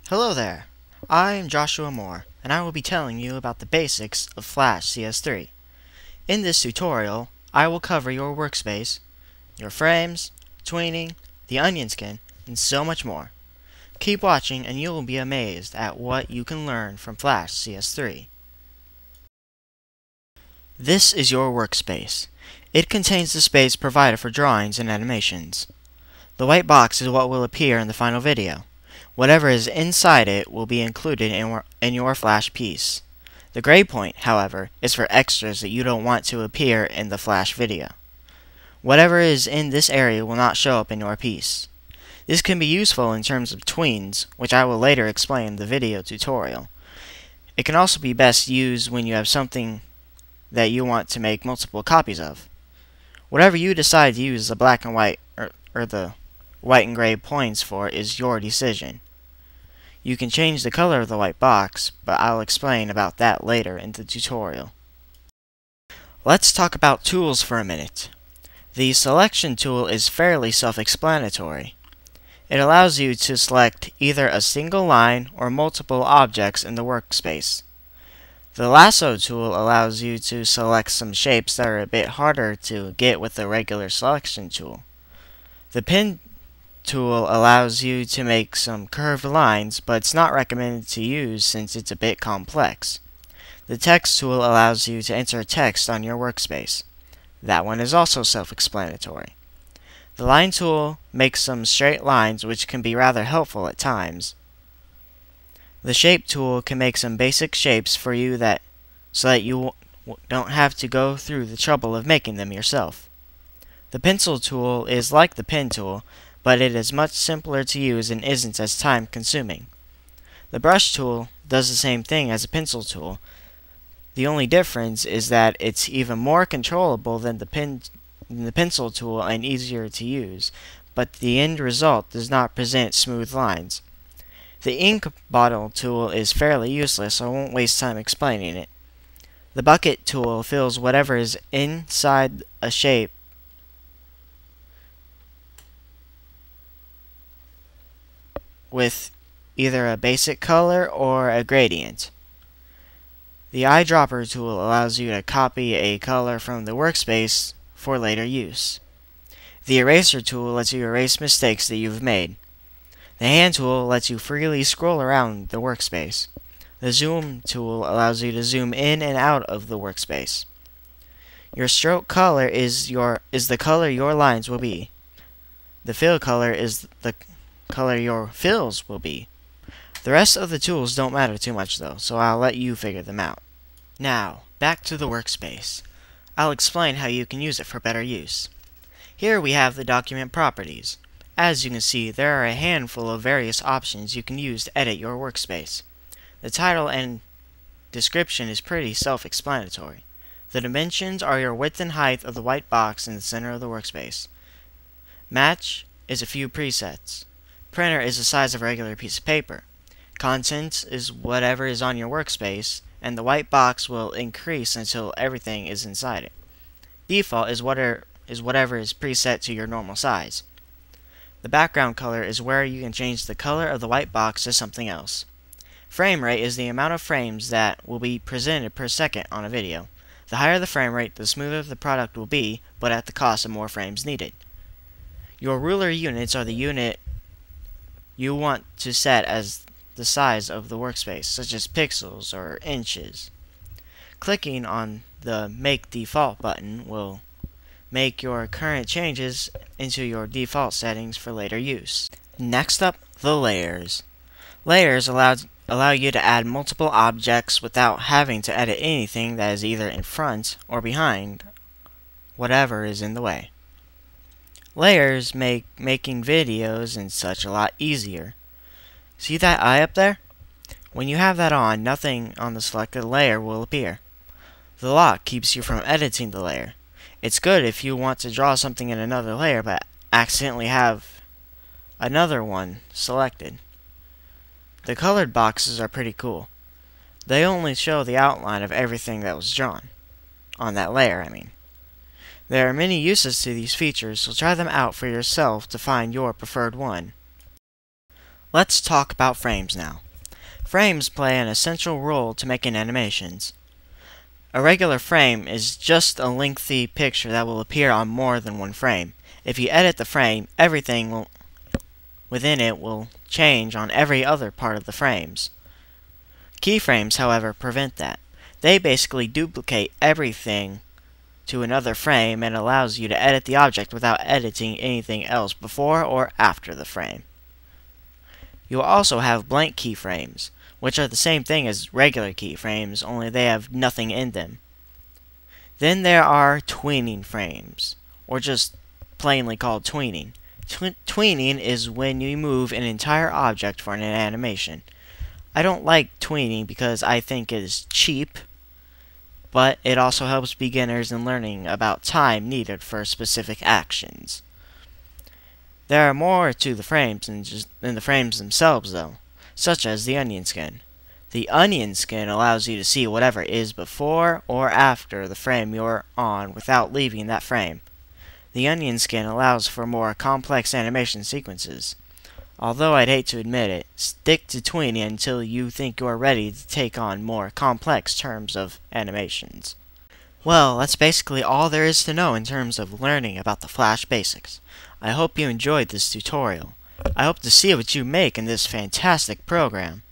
Hello there, I'm Joshua Moore, and I will be telling you about the basics of Flash CS3. In this tutorial, I will cover your workspace, your frames, tweening, the onion skin, and so much more. Keep watching and you will be amazed at what you can learn from Flash CS3. This is your workspace. It contains the space provided for drawings and animations. The white box is what will appear in the final video. Whatever is inside it will be included in your Flash piece. The gray point, however, is for extras that you don't want to appear in the Flash video. Whatever is in this area will not show up in your piece. This can be useful in terms of tweens, which I will later explain in the video tutorial. It can also be best used when you have something that you want to make multiple copies of. Whatever you decide to use the black and white or the white and gray points for is your decision. You can change the color of the white box, but I'll explain about that later in the tutorial. Let's talk about tools for a minute. The selection tool is fairly self-explanatory. It allows you to select either a single line or multiple objects in the workspace. The lasso tool allows you to select some shapes that are a bit harder to get with the regular selection tool. The pin tool allows you to make some curved lines, but it's not recommended to use since it's a bit complex. The text tool allows you to enter text on your workspace. That one is also self-explanatory. The line tool makes some straight lines, which can be rather helpful at times. The shape tool can make some basic shapes for you so that you don't have to go through the trouble of making them yourself. The pencil tool is like the pen tool, but it is much simpler to use and isn't as time-consuming. The brush tool does the same thing as a pencil tool. The only difference is that it's even more controllable than the pencil tool and easier to use, but the end result does not present smooth lines. The ink bottle tool is fairly useless, so I won't waste time explaining it. The bucket tool fills whatever is inside a shape with either a basic color or a gradient. The eyedropper tool allows you to copy a color from the workspace for later use. The eraser tool lets you erase mistakes that you've made. The hand tool lets you freely scroll around the workspace. The zoom tool allows you to zoom in and out of the workspace. Your stroke color is the color your lines will be. The fill color is the color your fills will be. The rest of the tools don't matter too much though, so I'll let you figure them out. Now, back to the workspace. I'll explain how you can use it for better use. Here we have the document properties. As you can see, there are a handful of various options you can use to edit your workspace. The title and description is pretty self-explanatory. The dimensions are your width and height of the white box in the center of the workspace. Match is a few presets. Printer is the size of a regular piece of paper. Contents is whatever is on your workspace, and the white box will increase until everything is inside it. Default is whatever is preset to your normal size. The background color is where you can change the color of the white box to something else. Frame rate is the amount of frames that will be presented per second on a video. The higher the frame rate, the smoother the product will be, but at the cost of more frames needed. Your ruler units are the unit you want to set as the size of the workspace, such as pixels or inches. Clicking on the Make Default button will make your current changes into your default settings for later use. Next up, the layers. Layers allow you to add multiple objects without having to edit anything that is either in front or behind whatever is in the way. Layers make making videos and such a lot easier. See that eye up there? When you have that on, nothing on the selected layer will appear. The lock keeps you from editing the layer. It's good if you want to draw something in another layer but accidentally have another one selected. The colored boxes are pretty cool. They only show the outline of everything that was drawn. On that layer, I mean. There are many uses to these features, so try them out for yourself to find your preferred one. Let's talk about frames now. Frames play an essential role to making animations. A regular frame is just a lengthy picture that will appear on more than one frame. If you edit the frame, everything within it will change on every other part of the frames. Keyframes, however, prevent that. They basically duplicate everything to another frame and allows you to edit the object without editing anything else before or after the frame. You will also have blank keyframes, which are the same thing as regular keyframes, only they have nothing in them. Then there are tweening frames, or just plainly called tweening. Tweening is when you move an entire object for an animation. I don't like tweening because I think it is cheap, but it also helps beginners in learning about time needed for specific actions. There are more to the frames than the frames themselves, though, such as the onion skin. The onion skin allows you to see whatever is before or after the frame you're on without leaving that frame. The onion skin allows for more complex animation sequences. Although I'd hate to admit it, stick to tweening until you think you're ready to take on more complex terms of animations. Well, that's basically all there is to know in terms of learning about the Flash Basics. I hope you enjoyed this tutorial. I hope to see what you make in this fantastic program.